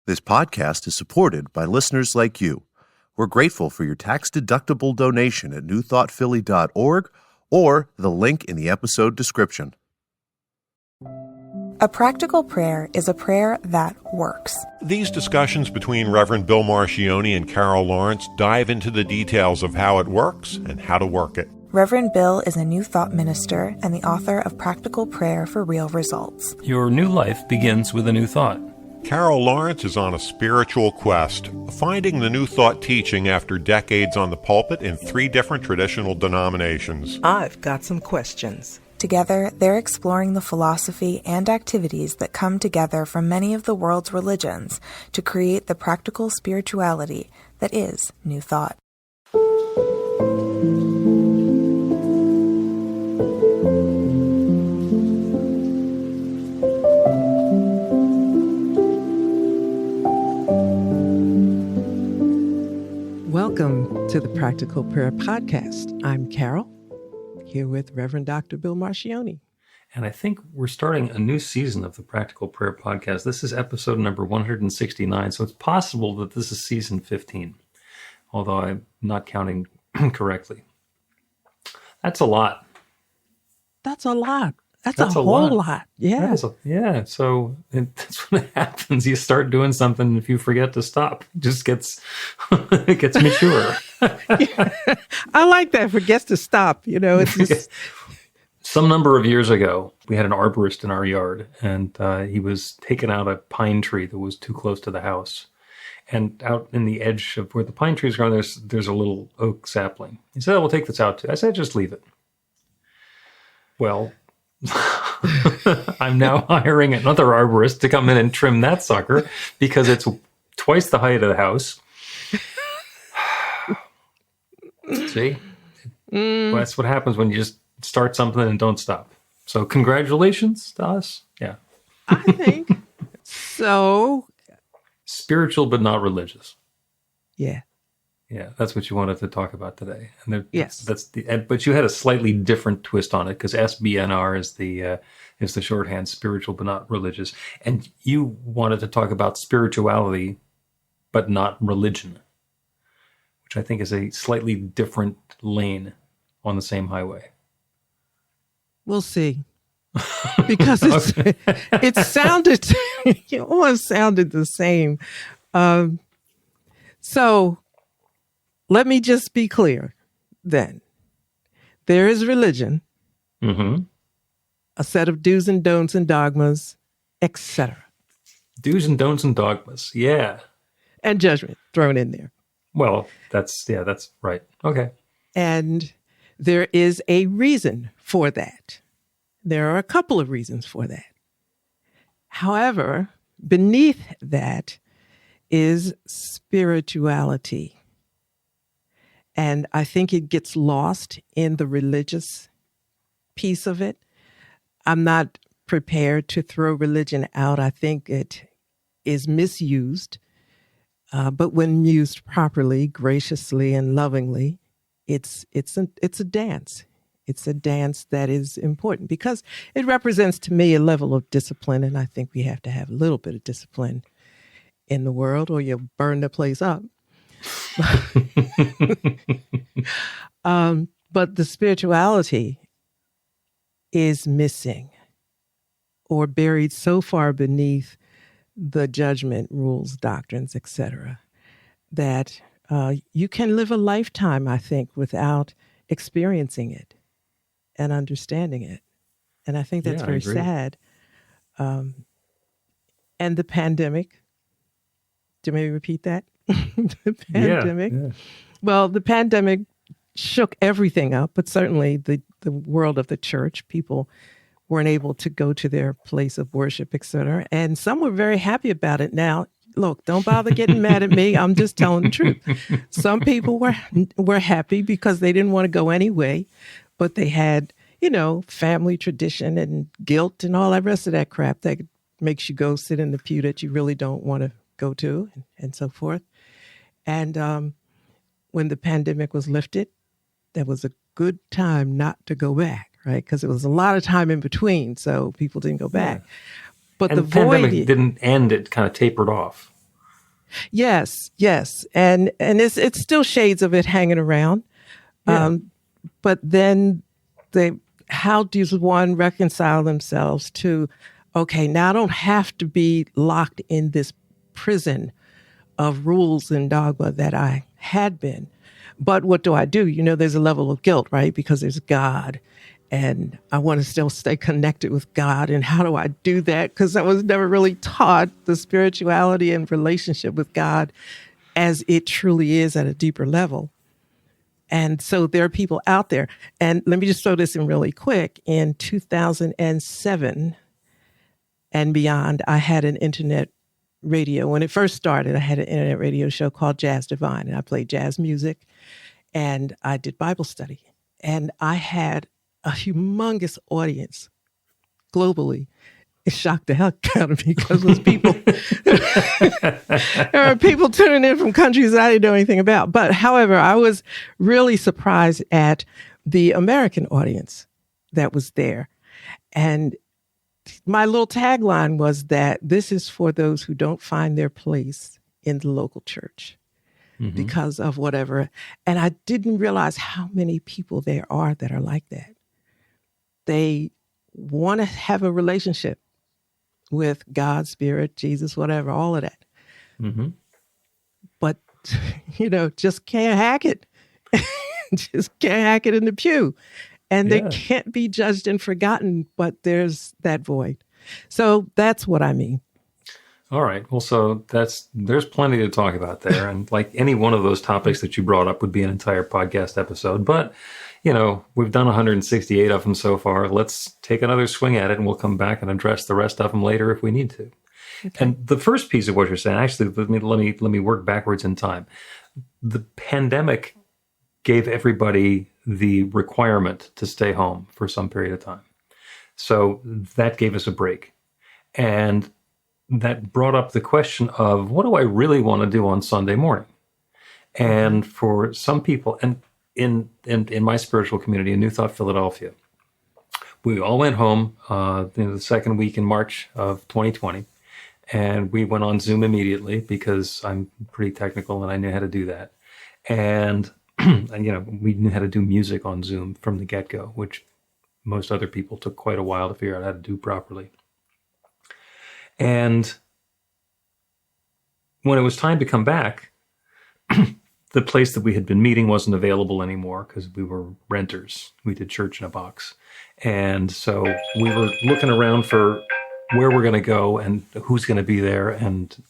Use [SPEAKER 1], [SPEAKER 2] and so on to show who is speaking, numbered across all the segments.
[SPEAKER 1] This podcast is supported by listeners like you. We're grateful for your tax-deductible donation at newthoughtphilly.org or the link in the episode description.
[SPEAKER 2] A practical prayer is a prayer that works.
[SPEAKER 3] These discussions between Reverend Bill Marcioni and Carol Lawrence dive into the details of how it works and how to work it.
[SPEAKER 2] Reverend Bill is a New Thought minister and the author of Practical Prayer for Real Results.
[SPEAKER 4] Your new life begins with a new thought.
[SPEAKER 3] Carol Lawrence is on a spiritual quest, finding the New Thought teaching after decades on the pulpit in 3 different traditional denominations.
[SPEAKER 5] I've got some questions.
[SPEAKER 2] Together, they're exploring the philosophy and activities that come together from many of the world's religions to create the practical spirituality that is New Thought.
[SPEAKER 5] Welcome to the Practical Prayer Podcast. I'm Carol, here with Reverend Dr. Bill Marcioni.
[SPEAKER 4] And I think we're starting a new season of the Practical Prayer Podcast. This is episode number 169, so it's possible that this is season 15, although I'm not counting correctly. That's a lot.
[SPEAKER 5] That's a lot. That's a whole lot. Yeah.
[SPEAKER 4] So that's what happens. You start doing something, and if you forget to stop, it just gets it gets mature.
[SPEAKER 5] Yeah. I like that. Forgets to stop. You know, it's just...
[SPEAKER 4] Some number of years ago, we had an arborist in our yard, and he was taking out a pine tree that was too close to the house. And out in the edge of where the pine trees are, there's a little oak sapling. He said, "We'll take this out too." I said, "Just leave it." Well, I'm now hiring another arborist to come in and trim that sucker because it's twice the height of the house. See? Well, that's what happens when you just start something and don't stop. So congratulations to us. Yeah.
[SPEAKER 5] I think so.
[SPEAKER 4] Spiritual, but not religious.
[SPEAKER 5] Yeah.
[SPEAKER 4] Yeah, that's what you wanted to talk about today. And
[SPEAKER 5] yes,
[SPEAKER 4] but you had a slightly different twist on it because SBNR is the shorthand, spiritual but not religious. And you wanted to talk about spirituality, but not religion, which I think is a slightly different lane on the same highway.
[SPEAKER 5] We'll see, because it sounded it almost sounded the same. So. Let me just be clear, then. There is religion, a set of do's and don'ts and dogmas, etc.
[SPEAKER 4] Do's and don'ts and dogmas, yeah.
[SPEAKER 5] And judgment thrown in there.
[SPEAKER 4] Well, that's right. Okay.
[SPEAKER 5] And there is a reason for that. There are a couple of reasons for that. However, beneath that is spirituality. And I think it gets lost in the religious piece of it. I'm not prepared to throw religion out. I think it is misused. But when used properly, graciously, and lovingly, it's a dance. It's a dance that is important because it represents to me a level of discipline. And I think we have to have a little bit of discipline in the world or you'll burn the place up. But the spirituality is missing or buried so far beneath the judgment, rules, doctrines, etc., that you can live a lifetime, I think, without experiencing it and understanding it. And I think that's very sad. And the pandemic, do you maybe repeat that? The pandemic. Yeah. Well, the pandemic shook everything up, but certainly the world of the church, people weren't able to go to their place of worship, et cetera. And some were very happy about it. Now, look, don't bother getting mad at me. I'm just telling the truth. Some people were happy because they didn't want to go anyway, but they had, family tradition and guilt and all that rest of that crap that makes you go sit in the pew that you really don't want to go to and so forth. And when the pandemic was lifted, that was a good time not to go back, right? Because it was a lot of time in between, so people didn't go back. But
[SPEAKER 4] and the pandemic didn't end; it kind of tapered off.
[SPEAKER 5] Yes. And it's still shades of it hanging around.
[SPEAKER 4] Yeah.
[SPEAKER 5] But then how does one reconcile themselves to, okay, now I don't have to be locked in this prison of rules and dogma that I had been. But what do I do? There's a level of guilt, right? Because there's God. And I want to still stay connected with God. And how do I do that? Because I was never really taught the spirituality and relationship with God as it truly is at a deeper level. And so there are people out there. And let me just throw this in really quick. In 2007 and beyond, I had an internet radio. When it first started, I had an internet radio show called Jazz Divine, and I played jazz music, and I did Bible study. And I had a humongous audience globally. It shocked the heck out of me because those people, there are people tuning in from countries that I didn't know anything about. But however, I was really surprised at the American audience that was there. And my little tagline was that this is for those who don't find their place in the local church because of whatever. And I didn't realize how many people there are that are like that. They want to have a relationship with God, Spirit, Jesus, whatever, all of that. But, just can't hack it. Just can't hack it in the pew. And they can't be judged and forgotten, but there's that void. So that's what I mean.
[SPEAKER 4] All right. Well, so there's plenty to talk about there. And like any one of those topics that you brought up would be an entire podcast episode. But, we've done 168 of them so far. Let's take another swing at it, and we'll come back and address the rest of them later if we need to. Okay. And the first piece of what you're saying, actually, let me work backwards in time. The pandemic gave everybody the requirement to stay home for some period of time. So that gave us a break. And that brought up the question of, what do I really want to do on Sunday morning? And for some people, and in my spiritual community in New Thought, Philadelphia, we all went home the second week in March of 2020, and we went on Zoom immediately because I'm pretty technical and I knew how to do that. And we knew how to do music on Zoom from the get-go, which most other people took quite a while to figure out how to do properly. And when it was time to come back, the place that we had been meeting wasn't available anymore because we were renters. We did church in a box. And so we were looking around for where we're going to go and who's going to be there and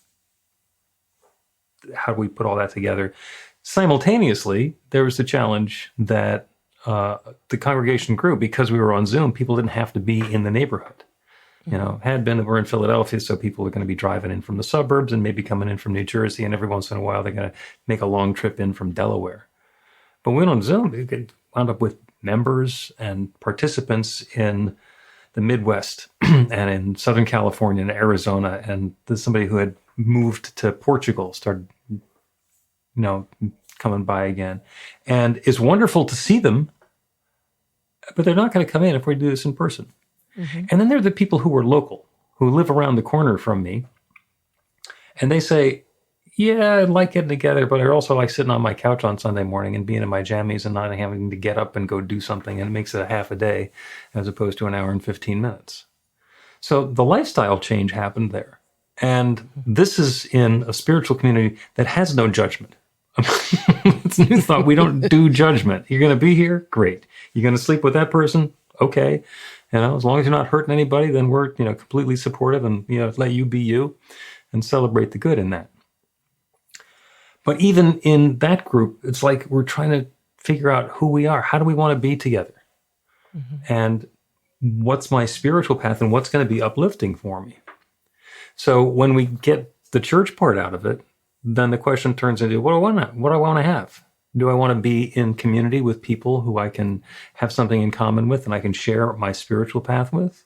[SPEAKER 4] how do we put all that together. Simultaneously, there was the challenge that the congregation grew because we were on Zoom. People didn't have to be in the neighborhood. We're in Philadelphia, so people are going to be driving in from the suburbs and maybe coming in from New Jersey, and every once in a while they're going to make a long trip in from Delaware. But when on Zoom, we wound up with members and participants in the Midwest and in Southern California and Arizona, and there's somebody who had moved to Portugal, started coming by again. And it's wonderful to see them, but they're not going to come in if we do this in person. And then there are the people who are local, who live around the corner from me. And they say, yeah, I like getting together, but I also like sitting on my couch on Sunday morning and being in my jammies and not having to get up and go do something. And it makes it a half a day as opposed to an hour and 15 minutes. So the lifestyle change happened there. And this is in a spiritual community that has no judgment. It's New Thought. We don't do judgment. You're going to be here? Great. You're going to sleep with that person? Okay. As long as you're not hurting anybody, then we're, completely supportive and, let you be you and celebrate the good in that. But even in that group, it's like we're trying to figure out who we are. How do we want to be together? And what's my spiritual path and what's going to be uplifting for me? So when we get the church part out of it, then the question turns into, what do I want to have? Do I want to be in community with people who I can have something in common with and I can share my spiritual path with?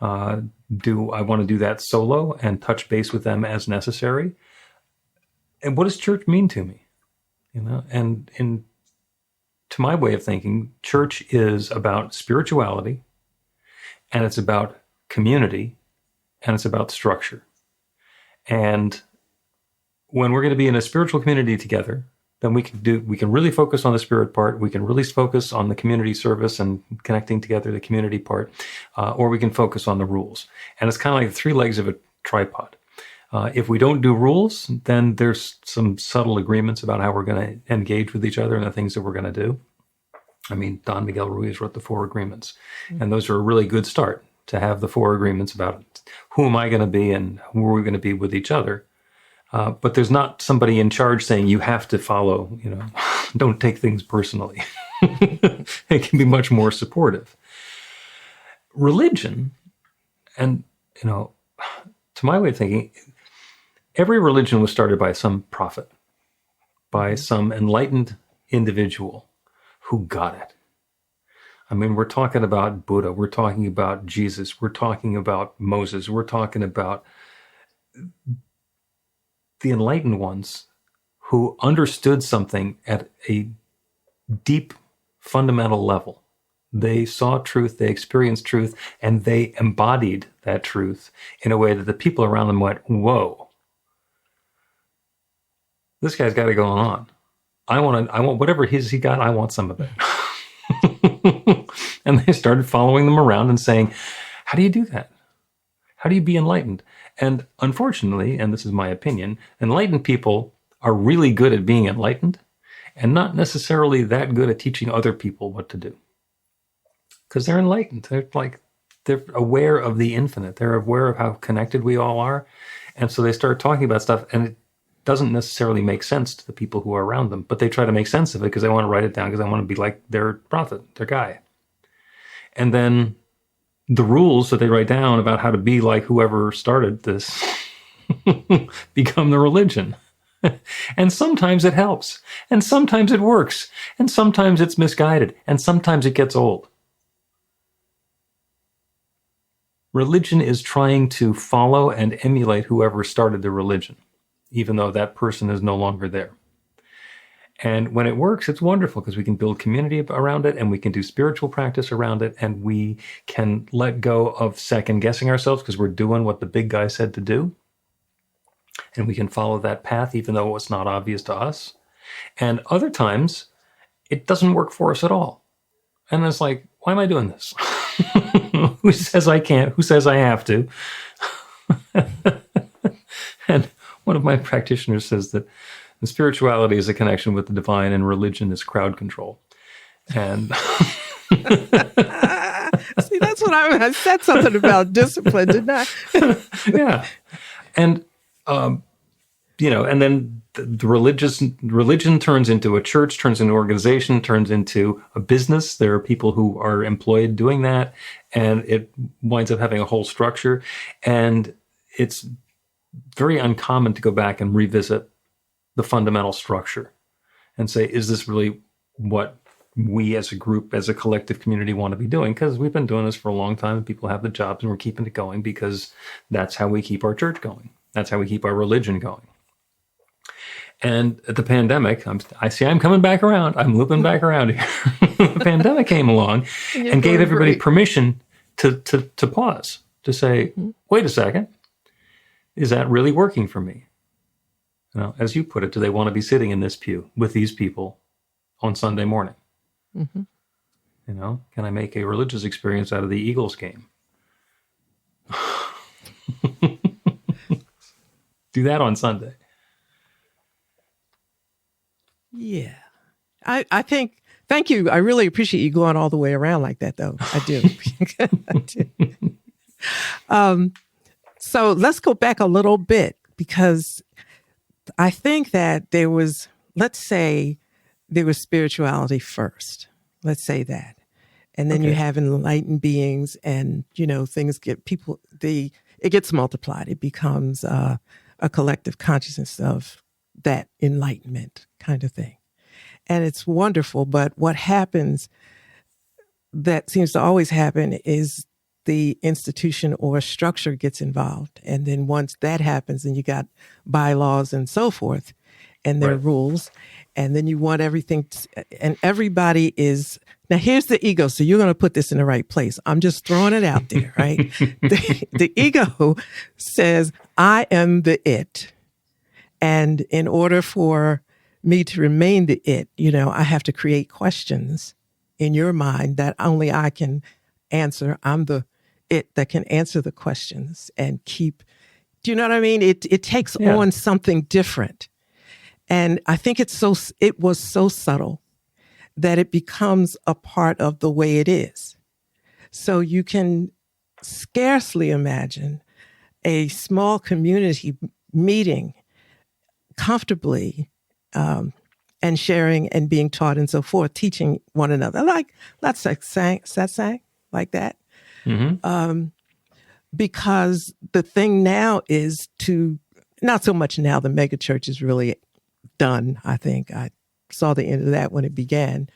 [SPEAKER 4] Do I want to do that solo and touch base with them as necessary? And what does church mean to me? And to my way of thinking, church is about spirituality, and it's about community, and it's about structure. And when we're going to be in a spiritual community together, then we can really focus on the spirit part. We can really focus on the community service and connecting together, the community part, or we can focus on the rules. And it's kind of like the three legs of a tripod. If we don't do rules, then there's some subtle agreements about how we're going to engage with each other and the things that we're going to do. I mean, Don Miguel Ruiz wrote the 4 agreements, and those are a really good start to have the 4 agreements about who am I going to be and who are we going to be with each other. But there's not somebody in charge saying you have to follow, don't take things personally. It can be much more supportive. Religion, and, to my way of thinking, every religion was started by some prophet, by some enlightened individual who got it. I mean, we're talking about Buddha, we're talking about Jesus, we're talking about Moses, we're talking about the enlightened ones who understood something at a deep, fundamental level. They saw truth, they experienced truth, and they embodied that truth in a way that the people around them went, whoa, this guy's got it going on. I want whatever he got, I want some of it. And they started following them around and saying, how do you do that? How do you be enlightened? And unfortunately, and this is my opinion, enlightened people are really good at being enlightened and not necessarily that good at teaching other people what to do. Because they're enlightened. They're aware of the infinite. They're aware of how connected we all are. And so they start talking about stuff, and it doesn't necessarily make sense to the people who are around them, but they try to make sense of it because they want to write it down, because they want to be like their prophet, their guy. And then the rules that they write down about how to be like whoever started this become the religion. And sometimes it helps, and sometimes it works, and sometimes it's misguided, and sometimes it gets old. Religion is trying to follow and emulate whoever started the religion, even though that person is no longer there. And when it works, it's wonderful because we can build community around it, and we can do spiritual practice around it, and we can let go of second guessing ourselves because we're doing what the big guy said to do. And we can follow that path even though it's not obvious to us. And other times, it doesn't work for us at all. And it's like, why am I doing this? Who says I can't? Who says I have to? And one of my practitioners says that the spirituality is a connection with the divine and religion is crowd control. And
[SPEAKER 5] see, that's what I said something about discipline, didn't I?
[SPEAKER 4] Yeah. And, and then the religion turns into a church, turns into an organization, turns into a business. There are people who are employed doing that, and it winds up having a whole structure. And it's very uncommon to go back and revisit the fundamental structure and say, is this really what we as a group, as a collective community want to be doing? Because we've been doing this for a long time, and people have the jobs, and we're keeping it going because that's how we keep our church going. That's how we keep our religion going. And at the pandemic, I'm coming back around. I'm looping back around here. The pandemic came along and gave everybody permission to pause, to say, wait a second, is that really working for me? As you put it, do they want to be sitting in this pew with these people on Sunday morning? Mm-hmm. Can I make a religious experience out of the Eagles game? Do that on Sunday.
[SPEAKER 5] Yeah. I think, thank you. I really appreciate you going all the way around like that, though. I do. I do. So let's go back a little bit, because I think that let's say there was spirituality first. Let's say that. And then you have enlightened beings, and, things it gets multiplied. It becomes a collective consciousness of that enlightenment kind of thing. And it's wonderful. But what happens, that seems to always happen, is the institution or structure gets involved. And then once that happens, then you got bylaws and so forth, and their rules. And then you want everything, and everybody is, now here's the ego. So you're going to put this in the right place. I'm just throwing it out there, right? The ego says, I am the it. And in order for me to remain the it, I have to create questions in your mind that only I can answer. I'm the it that can answer the questions and keep, do you know what I mean? It takes on something different. And I think it was so subtle that it becomes a part of the way it is. So you can scarcely imagine a small community meeting comfortably and sharing and being taught and so forth, teaching one another. That's like satsang, like that.
[SPEAKER 4] Mm-hmm.
[SPEAKER 5] Because the thing now is not so much now, the mega church is really done, I think. I saw the end of that when it began.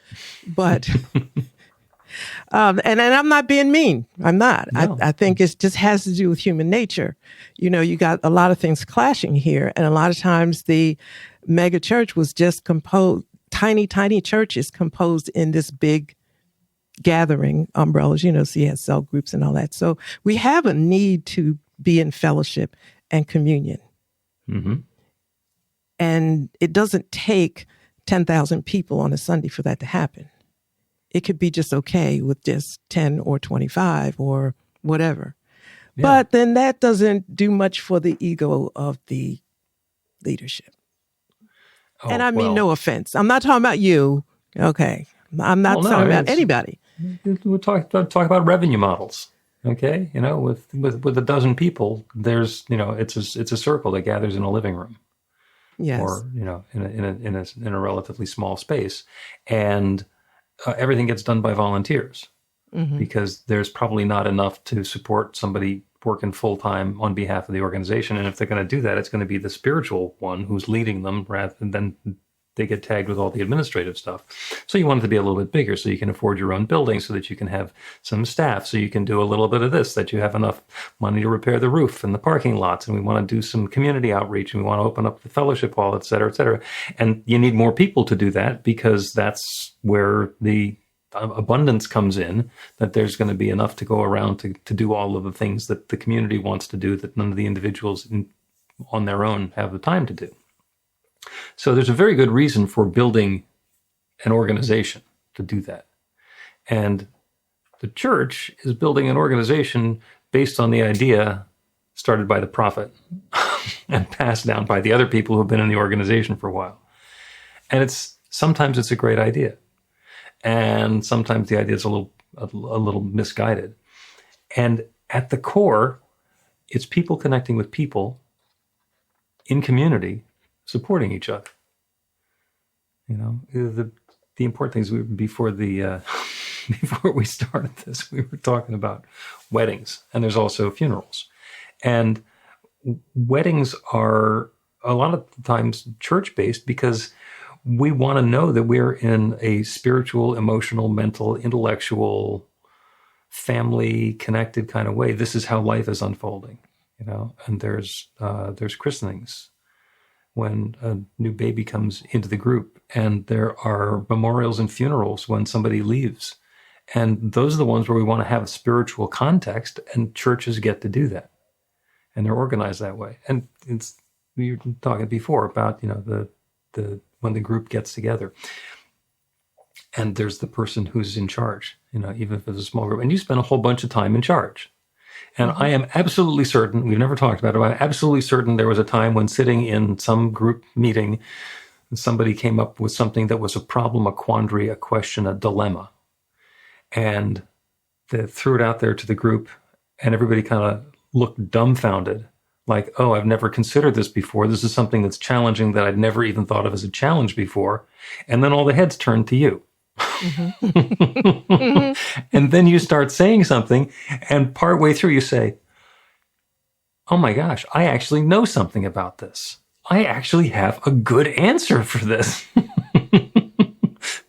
[SPEAKER 5] But, and I'm not being mean. I'm not.
[SPEAKER 4] No.
[SPEAKER 5] I think it just has to do with human nature. You got a lot of things clashing here. And a lot of times the mega church was just composed, tiny churches composed in this big gathering umbrellas, so you have cell groups and all that. So we have a need to be in fellowship and communion.
[SPEAKER 4] Mm-hmm.
[SPEAKER 5] And it doesn't take 10,000 people on a Sunday for that to happen. It could be just okay with just 10 or 25 or whatever. Yeah. But then that doesn't do much for the ego of the leadership.
[SPEAKER 4] Oh,
[SPEAKER 5] and I mean, no offense. I'm not talking about you. Okay. I'm not talking about anybody.
[SPEAKER 4] We'll talk about revenue models. Okay. With a dozen people, there's, it's a circle that gathers in a living room.
[SPEAKER 5] Yes.
[SPEAKER 4] Or, in a relatively small space. And everything gets done by volunteers because there's probably not enough to support somebody working full time on behalf of the organization. And if they're going to do that, it's going to be the spiritual one who's leading them rather than they get tagged with all the administrative stuff. So you want it to be a little bit bigger so you can afford your own building, so that you can have some staff, so you can do a little bit of this, that you have enough money to repair the roof and the parking lots. And we want to do some community outreach, and we want to open up the fellowship hall, et cetera, et cetera. And you need more people to do that because that's where the abundance comes in, that there's going to be enough to go around to do all of the things that the community wants to do that none of the individuals on their own have the time to do. So there's a very good reason for building an organization to do that. And the church is building an organization based on the idea started by the prophet and passed down by the other people who have been in the organization for a while. And sometimes it's a great idea. And sometimes the idea is a little misguided. And at the core, it's people connecting with people in community, supporting each other. The important things before we started this, we were talking about weddings, and there's also funerals. And weddings are a lot of times church-based because we want to know that we're in a spiritual, emotional, mental, intellectual, family-connected kind of way. This is how life is unfolding, and there's christenings when a new baby comes into the group, and there are memorials and funerals when somebody leaves. And those are the ones where we want to have a spiritual context, and churches get to do that. And they're organized that way. And we were talking before about, the when the group gets together. And there's the person who's in charge, even if it's a small group. And you spend a whole bunch of time in charge. And I am absolutely certain, we've never talked about it, but I'm absolutely certain there was a time when sitting in some group meeting, somebody came up with something that was a problem, a quandary, a question, a dilemma. And they threw it out there to the group, and everybody kind of looked dumbfounded, like, oh, I've never considered this before. This is something that's challenging that I'd never even thought of as a challenge before. And then all the heads turned to you. And then you start saying something, and partway through you say, oh my gosh, I actually know something about this. I actually have a good answer for this.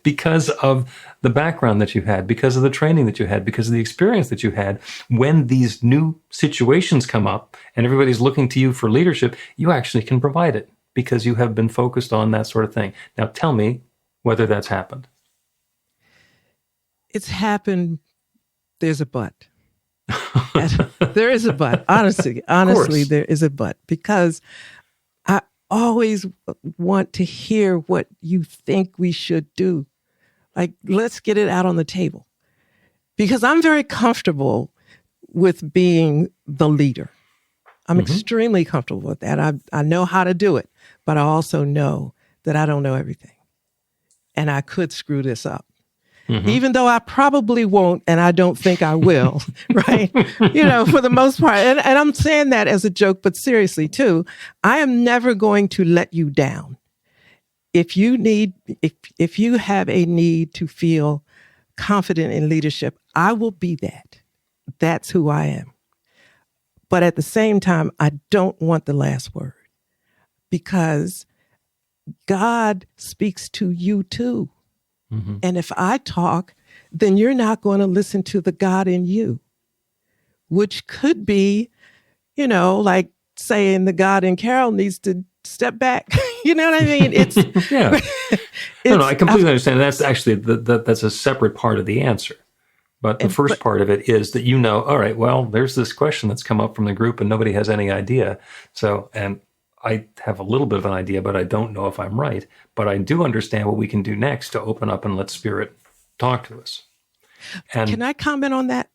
[SPEAKER 4] Because of the background that you had, because of the training that you had, because of the experience that you had. When these new situations come up and everybody's looking to you for leadership, you actually can provide it because you have been focused on that sort of thing. Now tell me whether that's happened.
[SPEAKER 5] It's happened. There's a but. There is a but. Honestly, there is a but, because always want to hear what you think we should do. Like, let's get it out on the table. Because I'm very comfortable with being the leader. I'm extremely comfortable with that. I know how to do it, but I also know that I don't know everything. And I could screw this up. Even though I probably won't, and I don't think I will, right? For the most part. And I'm saying that as a joke, but seriously too, I am never going to let you down. If you have a need to feel confident in leadership, I will be that. That's who I am. But at the same time, I don't want the last word, because God speaks to you too. And if I talk, then you're not going to listen to the God in you, which could be, like saying the God in Carol needs to step back. You know what I mean? It's
[SPEAKER 4] yeah. No, I completely understand. That's actually that's a separate part of the answer. But the first part of it is that all right, well, there's this question that's come up from the group and nobody has any idea. So, and I have a little bit of an idea, but I don't know if I'm right. But I do understand what we can do next to open up and let Spirit talk to us. And
[SPEAKER 5] can I comment on that?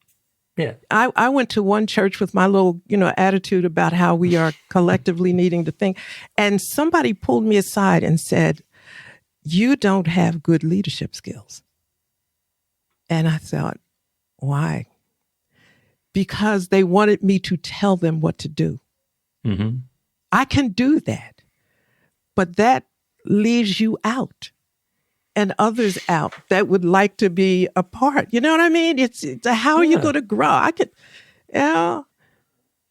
[SPEAKER 4] Yeah.
[SPEAKER 5] I went to one church with my little, attitude about how we are collectively needing to think. And somebody pulled me aside and said, "You don't have good leadership skills." And I thought, why? Because they wanted me to tell them what to do. I can do that, but that leaves you out and others out that would like to be a part. You know what I mean? It's how are you going to grow? I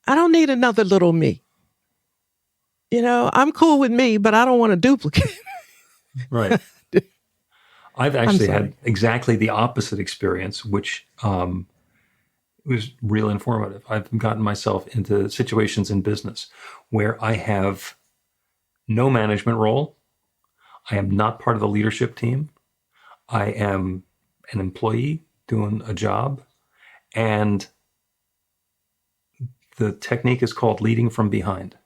[SPEAKER 5] don't need another little me. I'm cool with me, but I don't want to duplicate.
[SPEAKER 4] Right. I've actually had exactly the opposite experience, which was real informative. I've gotten myself into situations in business where I have no management role. I am not part of the leadership team. I am an employee doing a job. And the technique is called leading from behind.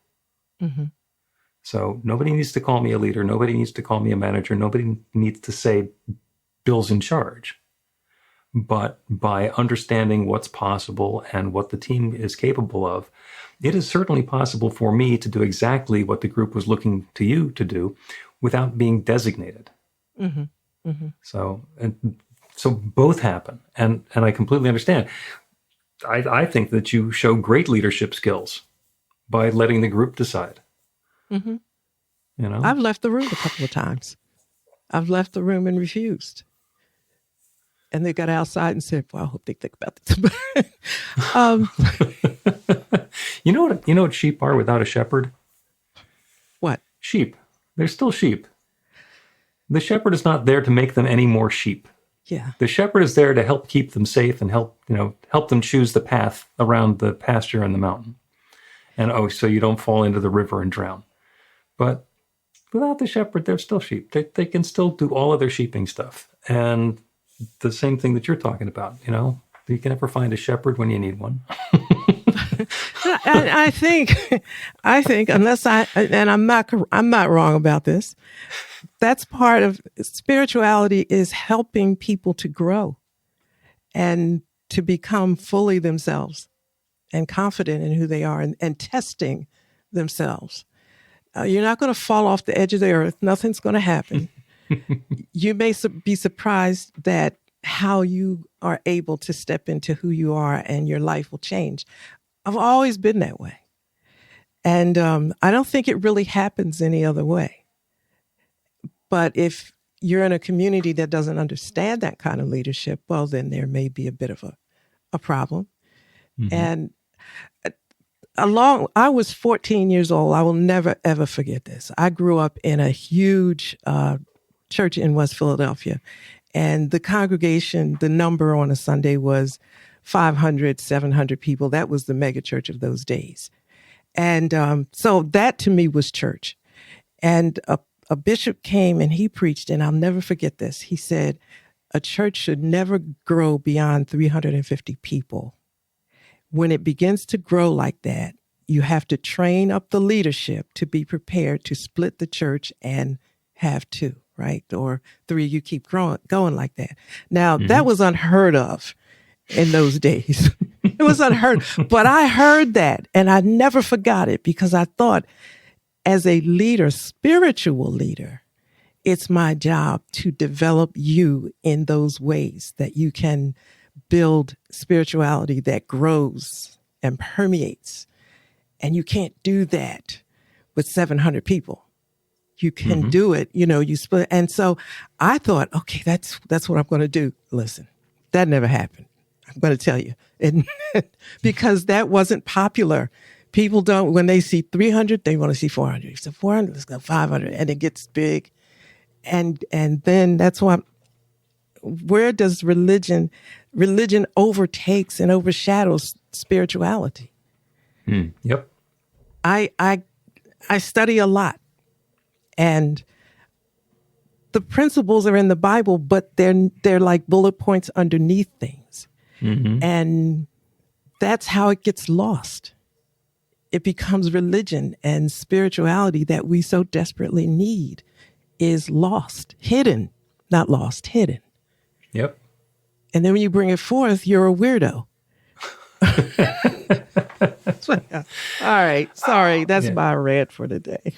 [SPEAKER 4] So nobody needs to call me a leader. Nobody needs to call me a manager. Nobody needs to say Bill's in charge. But by understanding what's possible and what the team is capable of, it is certainly possible for me to do exactly what the group was looking to you to do without being designated. So both happen. And I completely understand. I think that you show great leadership skills by letting the group decide.
[SPEAKER 5] I've left the room a couple of times. I've left the room and refused. And they got outside and said, "Well, I hope they think about this."
[SPEAKER 4] You know what sheep are without a shepherd?
[SPEAKER 5] What?
[SPEAKER 4] Sheep. They're still sheep. The shepherd is not there to make them any more sheep.
[SPEAKER 5] Yeah.
[SPEAKER 4] The shepherd is there to help keep them safe and help them choose the path around the pasture and the mountain. And so you don't fall into the river and drown. But without the shepherd, they're still sheep. They can still do all of their sheeping stuff. And the same thing that you're talking about, you can never find a shepherd when you need one.
[SPEAKER 5] I think unless I'm not wrong about this, that's part of spirituality, is helping people to grow and to become fully themselves and confident in who they are and testing themselves. You're not going to fall off the edge of the earth. Nothing's going to happen. You may be surprised that how you are able to step into who you are and your life will change. I've always been that way. And I don't think it really happens any other way. But if you're in a community that doesn't understand that kind of leadership, well, then there may be a bit of a problem. And I was 14 years old. I will never, ever forget this. I grew up in a huge church in West Philadelphia. And the congregation, the number on a Sunday was 500, 700 people. That was the mega church of those days. And so that to me was church. And a bishop came and he preached, and I'll never forget this. He said, a church should never grow beyond 350 people. When it begins to grow like that, you have to train up the leadership to be prepared to split the church and have two, right? Or three, you keep going like that. Now, that was unheard of in those days. It was unheard. But I heard that and I never forgot it, because I thought, as a leader, spiritual leader, it's my job to develop you in those ways that you can build spirituality that grows and permeates. And you can't do that with 700 people. You can do it, you split. And so I thought, okay, that's what I'm going to do. Listen, that never happened. I'm going to tell you. And because that wasn't popular. People don't, when they see 300, they want to see 400. You say 400, let's go 500. And it gets big. And then that's why, where does religion overtakes and overshadows spirituality?
[SPEAKER 4] Yep.
[SPEAKER 5] I study a lot, and the principles are in the Bible, but they're like bullet points underneath things. And that's how it gets lost. It becomes religion, and spirituality that we so desperately need is lost, hidden, not lost, hidden.
[SPEAKER 4] Yep.
[SPEAKER 5] And then when you bring it forth, you're a weirdo. All right. Sorry. That's my rant for today.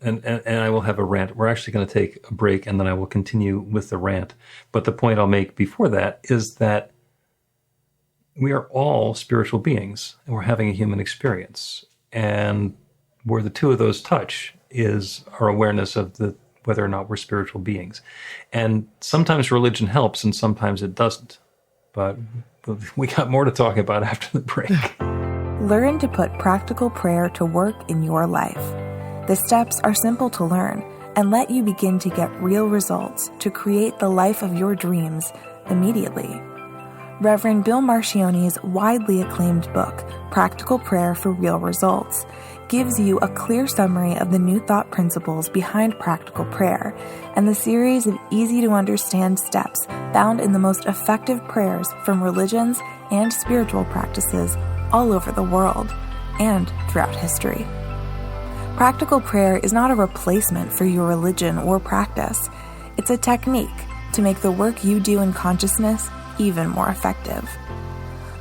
[SPEAKER 4] And I will have a rant. We're actually going to take a break, and then I will continue with the rant. But the point I'll make before that is that we are all spiritual beings, and we're having a human experience. And where the two of those touch is our awareness of whether or not we're spiritual beings. And sometimes religion helps, and sometimes it doesn't. But we got more to talk about after the break.
[SPEAKER 2] Learn to put practical prayer to work in your life. The steps are simple to learn and let you begin to get real results to create the life of your dreams immediately. Reverend Bill Marcione's widely acclaimed book, Practical Prayer for Real Results, gives you a clear summary of the new thought principles behind practical prayer and the series of easy-to-understand steps found in the most effective prayers from religions and spiritual practices all over the world and throughout history. Practical prayer is not a replacement for your religion or practice. It's a technique to make the work you do in consciousness even more effective.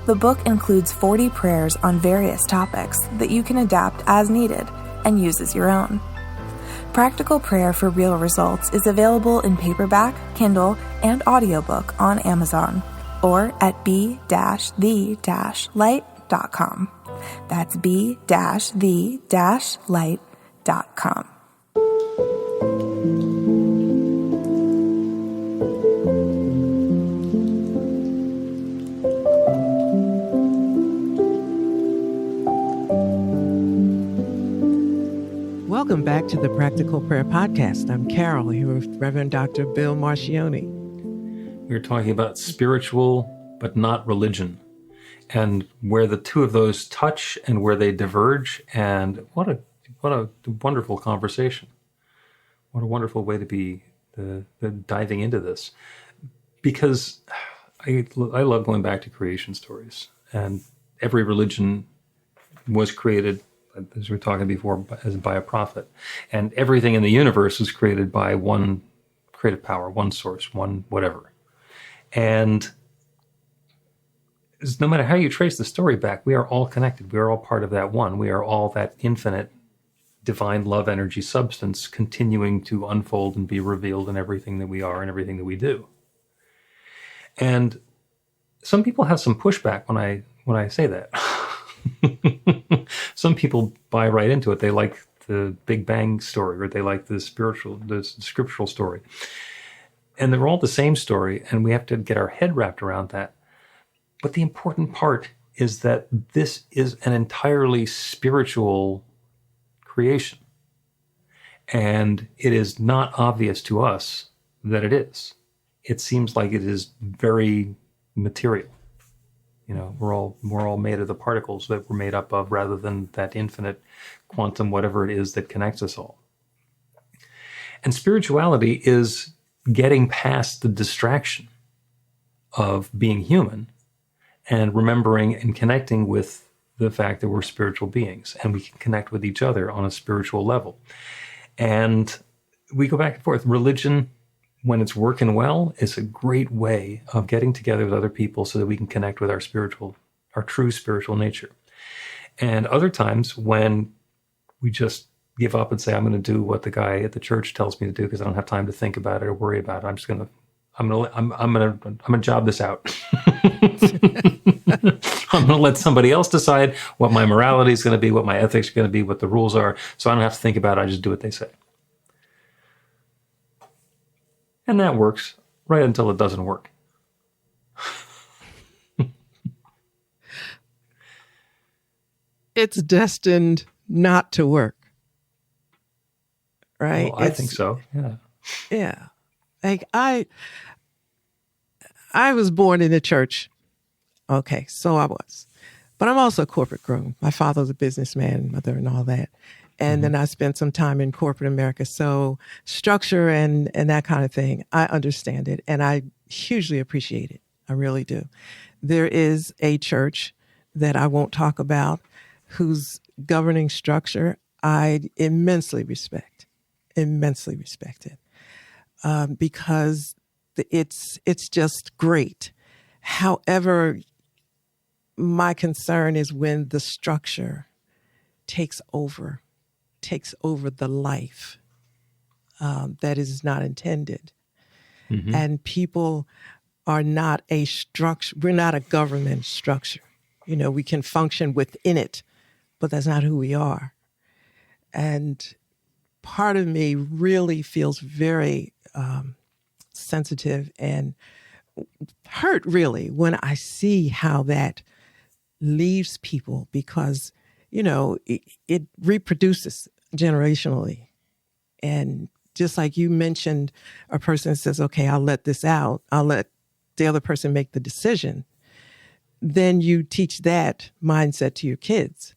[SPEAKER 2] The book includes 40 prayers on various topics that you can adapt as needed and use as your own. Practical Prayer for Real Results is available in paperback, Kindle, and audiobook on Amazon or at b-the-light.com. That's b-the-light.com.
[SPEAKER 5] Welcome back to the Practical Prayer Podcast. I'm Carol, here with Reverend Dr. Bill Marcione.
[SPEAKER 4] We're talking about spiritual, but not religion, and where the two of those touch and where they diverge. And what a wonderful conversation. What a wonderful way to be diving into this. Because I love going back to creation stories. And every religion was created, as we were talking before, by a prophet. And everything in the universe was created by one creative power, one source, one whatever. And no matter how you trace the story back, we are all connected. We are all part of that one. We are all that infinite divine love energy substance continuing to unfold and be revealed in everything that we are and everything that we do. And some people have some pushback when I say that. Some people buy right into it. They like the Big Bang story, or they like the scriptural story. And they're all the same story, and we have to get our head wrapped around that. But the important part is that this is an entirely spiritual creation. And it is not obvious to us that it is. It seems like it is very material. You know, we're all made of the particles that we're made up of, rather than that infinite quantum, whatever it is that connects us all. And spirituality is getting past the distraction of being human and remembering and connecting with the fact that we're spiritual beings and we can connect with each other on a spiritual level. And we go back and forth. Religion, when it's working well, is a great way of getting together with other people so that we can connect with our true spiritual nature. And other times when we just give up and say, I'm going to do what the guy at the church tells me to do because I don't have time to think about it or worry about it. I'm going to job this out. I'm going to let somebody else decide what my morality is going to be, what my ethics are going to be, what the rules are. So I don't have to think about it. I just do what they say. And that works right until it doesn't work.
[SPEAKER 5] It's destined not to work. Right?
[SPEAKER 4] Well, I think so. Yeah.
[SPEAKER 5] Yeah. Like I was born in the church. Okay, so I was. But I'm also corporate grown. My father was a businessman, mother and all that. And then I spent some time in corporate America. So structure and that kind of thing, I understand it. And I hugely appreciate it. I really do. There is a church that I won't talk about whose governing structure I immensely respect it. Because it's just great. However, my concern is when the structure takes over the life that is not intended. Mm-hmm. And people are not a structure. We're not a government structure. We can function within it, but that's not who we are. And part of me really feels very sensitive and hurt, really, when I see how that leaves people because, it reproduces generationally. And just like you mentioned, a person says, okay, I'll let this out. I'll let the other person make the decision. Then you teach that mindset to your kids.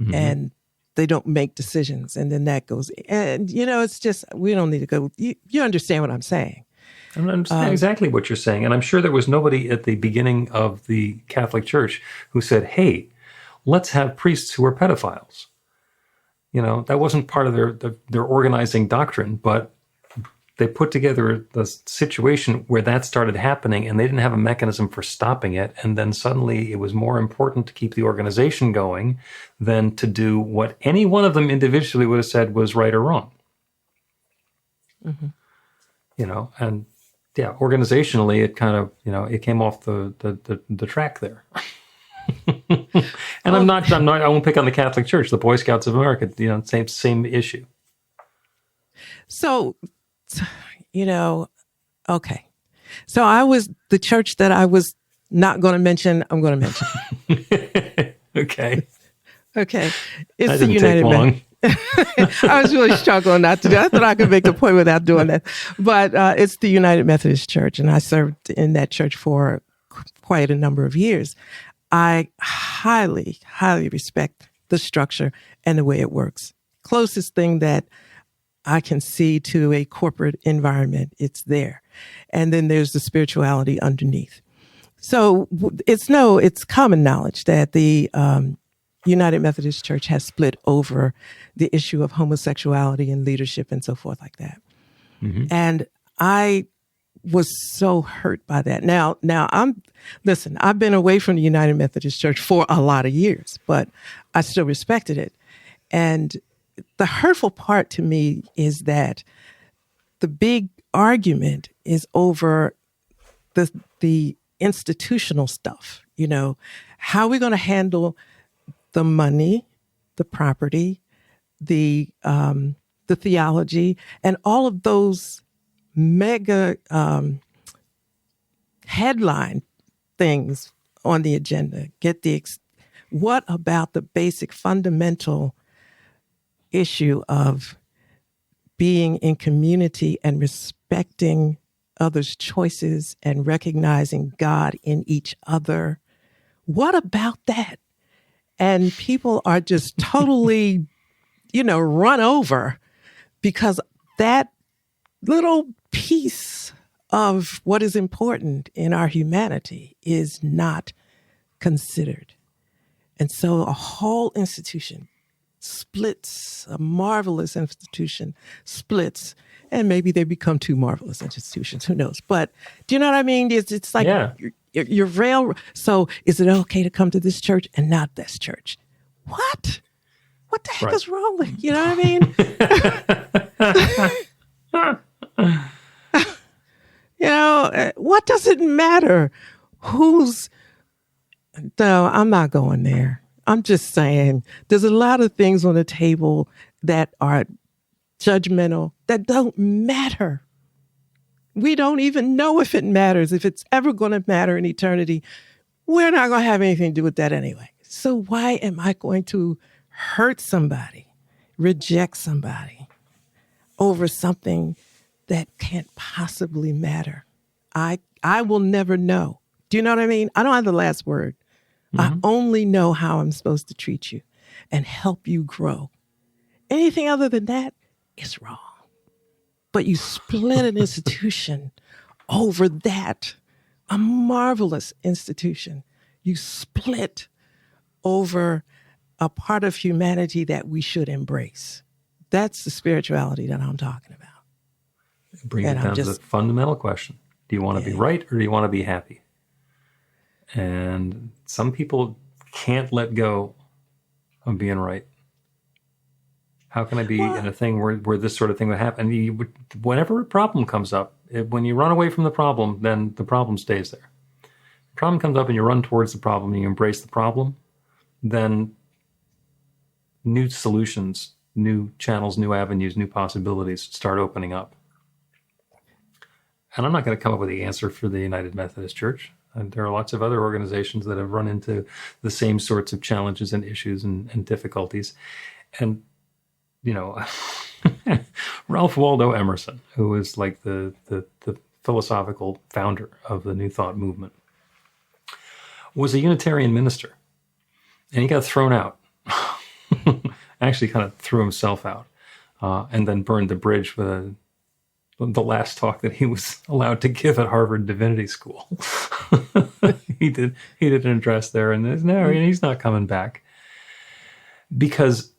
[SPEAKER 5] Mm-hmm. And they don't make decisions. And then that goes, and it's just, we don't need to go, you understand what I'm saying.
[SPEAKER 4] I understand exactly what you're saying. And I'm sure there was nobody at the beginning of the Catholic Church who said, hey, let's have priests who are pedophiles. That wasn't part of their organizing doctrine, but they put together the situation where that started happening and they didn't have a mechanism for stopping it. And then suddenly it was more important to keep the organization going than to do what any one of them individually would have said was right or wrong. Mm-hmm. And yeah, organizationally it kind of, it came off the track there. And I won't pick on the Catholic Church, the Boy Scouts of America, same issue.
[SPEAKER 5] So, okay. So the church that I was not going to mention, I'm going to mention.
[SPEAKER 4] Okay.
[SPEAKER 5] Okay.
[SPEAKER 4] It's that the United Methodist.
[SPEAKER 5] I was really struggling not to do it. I thought I could make the point without doing that. But it's the United Methodist Church, and I served in that church for quite a number of years. I highly, highly respect the structure and the way it works. Closest thing that I can see to a corporate environment, it's there. And then there's the spirituality underneath. So it's common knowledge that the United Methodist Church has split over the issue of homosexuality and leadership and so forth like that. Mm-hmm. And I was so hurt by that. Now I've been away from the United Methodist Church for a lot of years, but I still respected it. And the hurtful part to me is that the big argument is over the institutional stuff. How are we going to handle the money, the property, the theology, and all of those mega headline things on the agenda? What about the basic fundamental issue of being in community and respecting others' choices and recognizing God in each other? What about that? And people are just totally, run over because that little piece of what is important in our humanity is not considered. And so a whole institution splits, a marvelous institution splits, and maybe they become two marvelous institutions. Who knows? But do you know what I mean? It's like you're rail. So is it okay to come to this church and not this church? What? What the heck is wrong with you? Know what I mean? What does it matter? No, I'm not going there. I'm just saying there's a lot of things on the table that are judgmental that don't matter. We don't even know if it matters, if it's ever going to matter in eternity. We're not going to have anything to do with that anyway. So why am I going to hurt somebody, reject somebody over something that can't possibly matter? I will never know. Do you know what I mean? I don't have the last word. I only know how I'm supposed to treat you and help you grow. Anything other than that is wrong. But you split an institution over that, a marvelous institution. You split over a part of humanity that we should embrace. That's the spirituality that I'm talking about.
[SPEAKER 4] Bring it down to the fundamental question. Do you want to be right or do you want to be happy? And some people can't let go of being right. How can I be in a thing where this sort of thing would happen? Whenever a problem comes up, when you run away from the problem, then the problem stays there. The problem comes up and you run towards the problem and you embrace the problem, then new solutions, new channels, new avenues, new possibilities start opening up. And I'm not going to come up with the answer for the United Methodist Church. And there are lots of other organizations that have run into the same sorts of challenges and issues and difficulties. And, Ralph Waldo Emerson, who was like the philosophical founder of the New Thought movement, was a Unitarian minister. And he got thrown out. Actually kind of threw himself out and then burned the bridge with the last talk that he was allowed to give at Harvard Divinity School. He did an address there, and he's not coming back because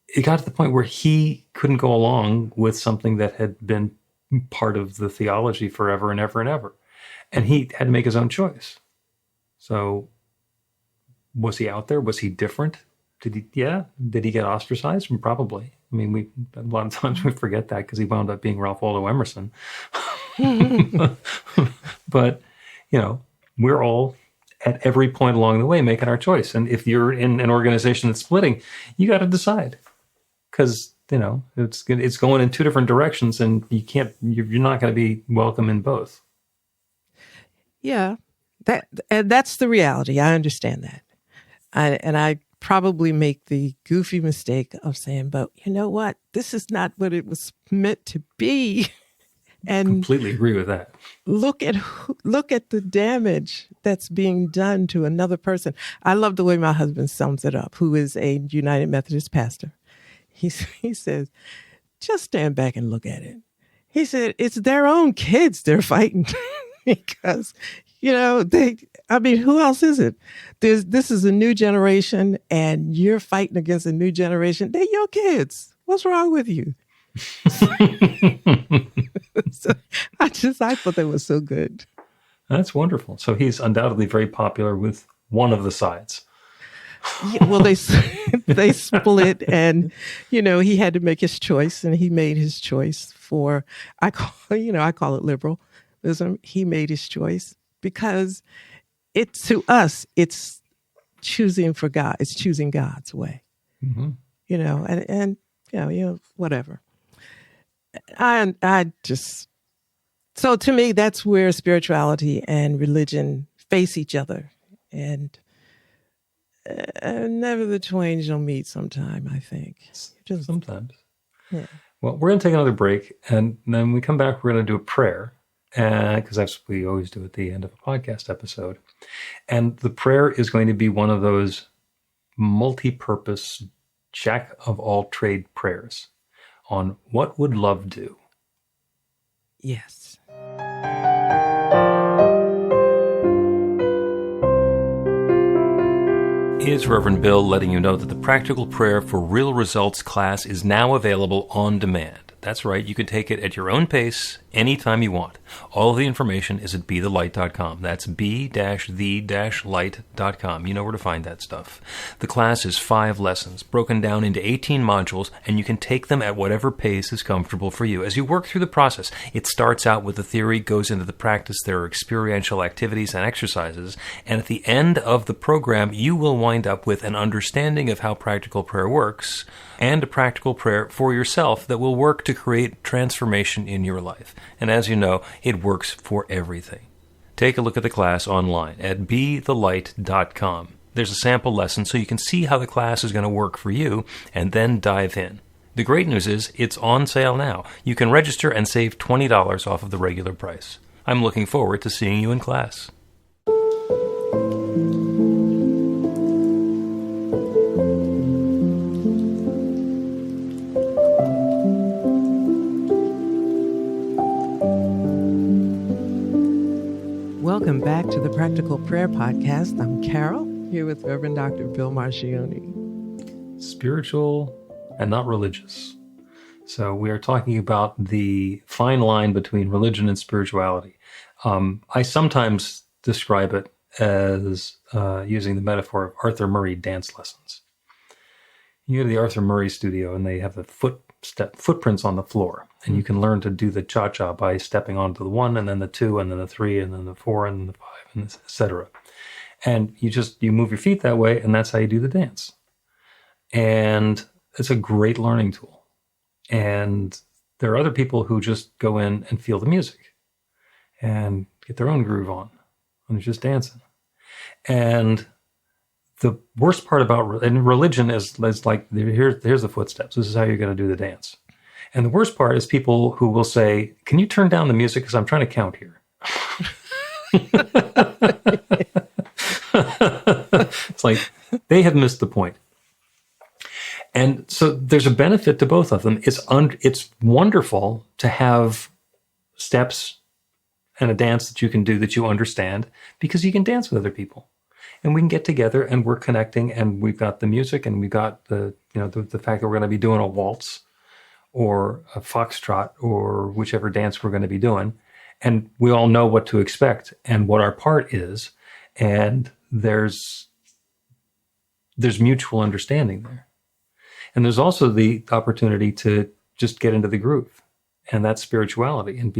[SPEAKER 4] it got to the point where he couldn't go along with something that had been part of the theology forever and ever and ever, and he had to make his own choice. So, was he out there? Was he different? Did he get ostracized? Probably. I mean, a lot of times we forget that because he wound up being Ralph Waldo Emerson. But, we're all at every point along the way making our choice. And if you're in an organization that's splitting, you got to decide because, it's going in two different directions and you're not going to be welcome in both.
[SPEAKER 5] Yeah, that's the reality. I understand that. I probably make the goofy mistake of saying, but you know what? This is not what it was meant to be. And
[SPEAKER 4] completely agree with that.
[SPEAKER 5] Look at the damage that's being done to another person. I love the way my husband sums it up, who is a United Methodist pastor. He says, just stand back and look at it. He said, it's their own kids they're fighting because, who else is it? This is a new generation and you're fighting against a new generation. They're your kids. What's wrong with you? So I thought that was so good.
[SPEAKER 4] That's wonderful. So he's undoubtedly very popular with one of the sides.
[SPEAKER 5] Yeah, well, they split, and he had to make his choice, and he made his choice for I call it liberalism. He made his choice because to us it's choosing for God. It's choosing God's way. Mm-hmm. And whatever. So to me, that's where spirituality and religion face each other, and never the twain shall meet sometime, I think.
[SPEAKER 4] Just sometimes.
[SPEAKER 5] Yeah.
[SPEAKER 4] Well, we're going to take another break, and then when we come back, we're going to do a prayer, because that's what we always do at the end of a podcast episode. And the prayer is going to be one of those multi-purpose, jack-of-all-trade prayers on what would love do.
[SPEAKER 5] Yes.
[SPEAKER 4] It's Reverend Bill letting you know that the Practical Prayer for Real Results class is now available on demand. That's right, you can take it at your own pace, anytime you want. All of the information is at bethelight.com. That's b-the-light.com. You know where to find that stuff. The class is 5 lessons, broken down into 18 modules, and you can take them at whatever pace is comfortable for you. As you work through the process, it starts out with the theory, goes into the practice, there are experiential activities and exercises, and at the end of the program, you will wind up with an understanding of how practical prayer works, and a practical prayer for yourself that will work to create transformation in your life. And as you know, it works for everything. Take a look at the class online at bethelight.com. There's a sample lesson so you can see how the class is going to work for you, and then dive in. The great news is it's on sale now. You can register and save $20 off of the regular price. I'm looking forward to seeing you in class.
[SPEAKER 5] Welcome back to the Practical Prayer Podcast. I'm Carol, here with Reverend Dr. Bill Marcioni.
[SPEAKER 4] Spiritual and not religious. So we are talking about the fine line between religion and spirituality. I sometimes describe it as using the metaphor of Arthur Murray dance lessons. You go to the Arthur Murray studio and they have the footprints on the floor, and you can learn to do the cha-cha by stepping onto the 1 and then the 2 and then the 3 and then the 4 and then the 5 and etc. And you move your feet that way, and that's how you do the dance. And it's a great learning tool. And there are other people who just go in and feel the music and get their own groove on, and they're just dancing. And the worst part about religion is like, here's the footsteps. This is how you're going to do the dance. And the worst part is people who will say, can you turn down the music because I'm trying to count here. It's like they have missed the point. And so there's a benefit to both of them. It's wonderful to have steps and a dance that you can do that you understand, because you can dance with other people. And we can get together and we're connecting, and we've got the music, and we've got the fact that we're going to be doing a waltz or a foxtrot or whichever dance we're going to be doing. And we all know what to expect and what our part is. And there's mutual understanding there. And there's also the opportunity to just get into the groove, and that's spirituality, and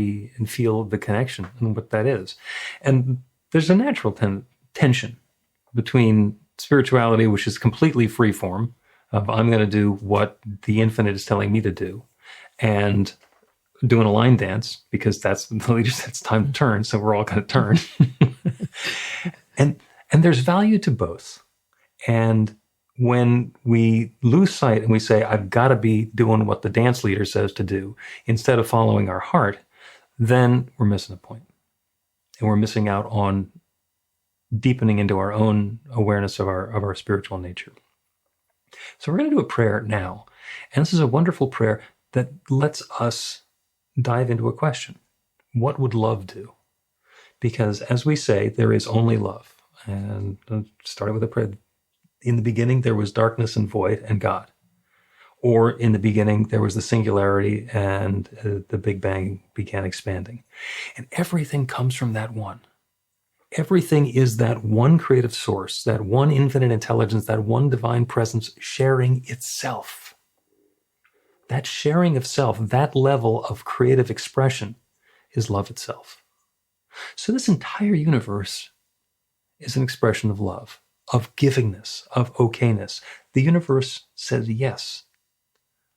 [SPEAKER 4] feel the connection and what that is. And there's a natural tension between spirituality, which is completely free form, of I'm going to do what the infinite is telling me to do, and doing a line dance because that's the leader said it's time to turn, so we're all going to turn. and there's value to both. And when we lose sight and we say, I've got to be doing what the dance leader says to do instead of following our heart, then we're missing a point. And we're missing out on deepening into our own awareness of our spiritual nature. So we're going to do a prayer now. And this is a wonderful prayer that lets us dive into a question. What would love do? Because as we say, there is only love. And started with a prayer. In the beginning, there was darkness and void and God. Or in the beginning, there was the singularity and the Big Bang began expanding. And everything comes from that one. Everything is that one creative source, that one infinite intelligence, that one divine presence sharing itself. That sharing of self, that level of creative expression is love itself. So this entire universe is an expression of love, of givingness, of okayness. The universe says yes.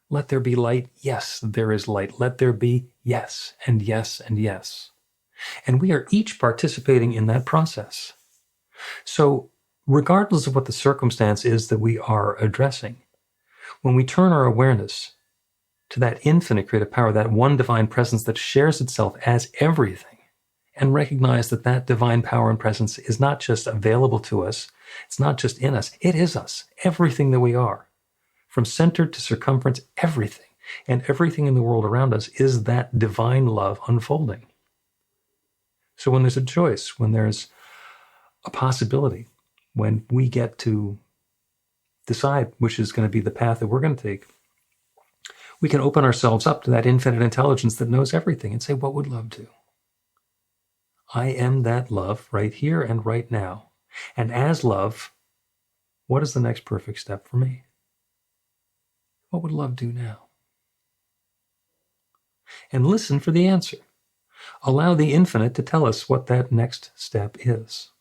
[SPEAKER 4] Let there be light. Yes, there is light. Let there be yes, and yes, and yes. And we are each participating in that process. So regardless of what the circumstance is that we are addressing, when we turn our awareness to that infinite creative power, that one divine presence that shares itself as everything, and recognize that that divine power and presence is not just available to us, it's not just in us, it is us, everything that we are. From center to circumference, everything, and everything in the world around us is that divine love unfolding. So when there's a choice, when there's a possibility, when we get to decide which is going to be the path that we're going to take, we can open ourselves up to that infinite intelligence that knows everything and say, what would love do? I am that love right here and right now. And as love, what is the next perfect step for me? What would love do now? And listen for the answer. Allow the infinite to tell us what that next step is.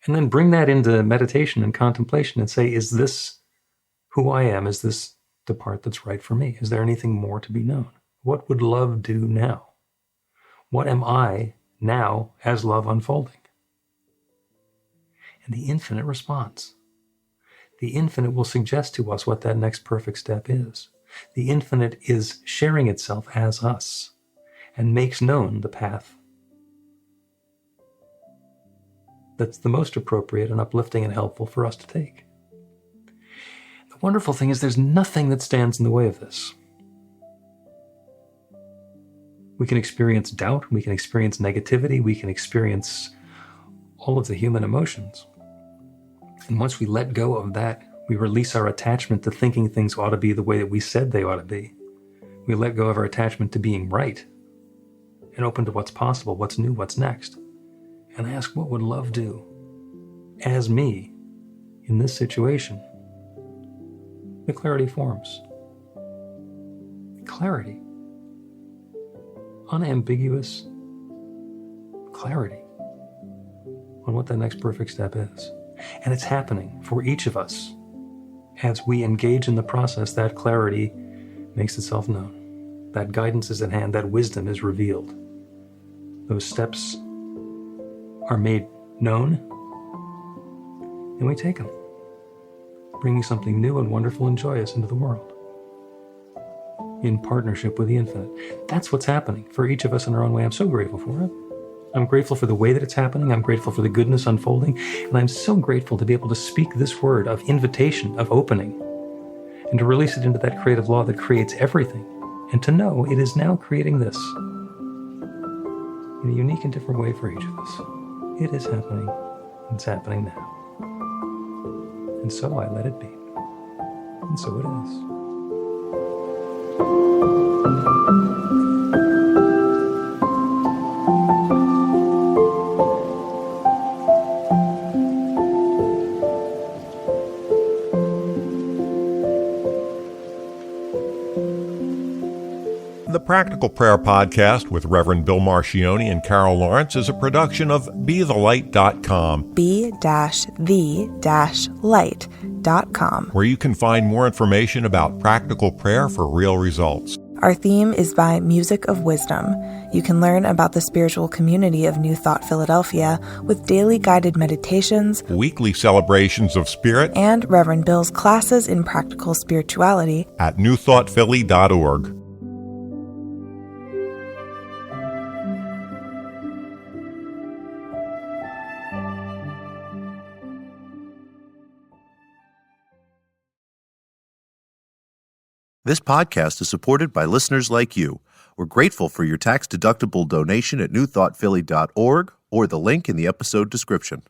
[SPEAKER 4] And then bring that into meditation and contemplation and say, is this who I am? Is this the part that's right for me? Is there anything more to be known? What would love do now? What am I now as love unfolding? And the infinite responds. The infinite will suggest to us what that next perfect step is. The infinite is sharing itself as us and makes known the path that's the most appropriate and uplifting and helpful for us to take. The wonderful thing is there's nothing that stands in the way of this. We can experience doubt, we can experience negativity, we can experience all of the human emotions. And once we let go of that, we release our attachment to thinking things ought to be the way that we said they ought to be. We let go of our attachment to being right and open to what's possible, what's new, what's next. And ask, what would love do as me in this situation? The clarity forms. Clarity. Unambiguous clarity on what that next perfect step is. And it's happening for each of us. As we engage in the process, that clarity makes itself known. That guidance is at hand, that wisdom is revealed. Those steps are made known, and we take them, bringing something new and wonderful and joyous into the world in partnership with the infinite. That's what's happening for each of us in our own way. I'm so grateful for it. I'm grateful for the way that it's happening. I'm grateful for the goodness unfolding. And I'm so grateful to be able to speak this word of invitation, of opening, and to release it into that creative law that creates everything. And to know it is now creating this in a unique and different way for each of us. It is happening. It's happening now. And so I let it be. And so it is.
[SPEAKER 3] The Practical Prayer Podcast with Reverend Bill Marcioni and Carol Lawrence is a production of BeTheLight.com.
[SPEAKER 2] be-the-light.com.
[SPEAKER 3] Where you can find more information about practical prayer for real results.
[SPEAKER 2] Our theme is by Music of Wisdom. You can learn about the spiritual community of New Thought Philadelphia with daily guided meditations,
[SPEAKER 3] Weekly celebrations of spirit,
[SPEAKER 2] and Reverend Bill's classes in practical spirituality
[SPEAKER 3] at newthoughtphilly.org.
[SPEAKER 1] This podcast is supported by listeners like you. We're grateful for your tax-deductible donation at newthoughtphilly.org or the link in the episode description.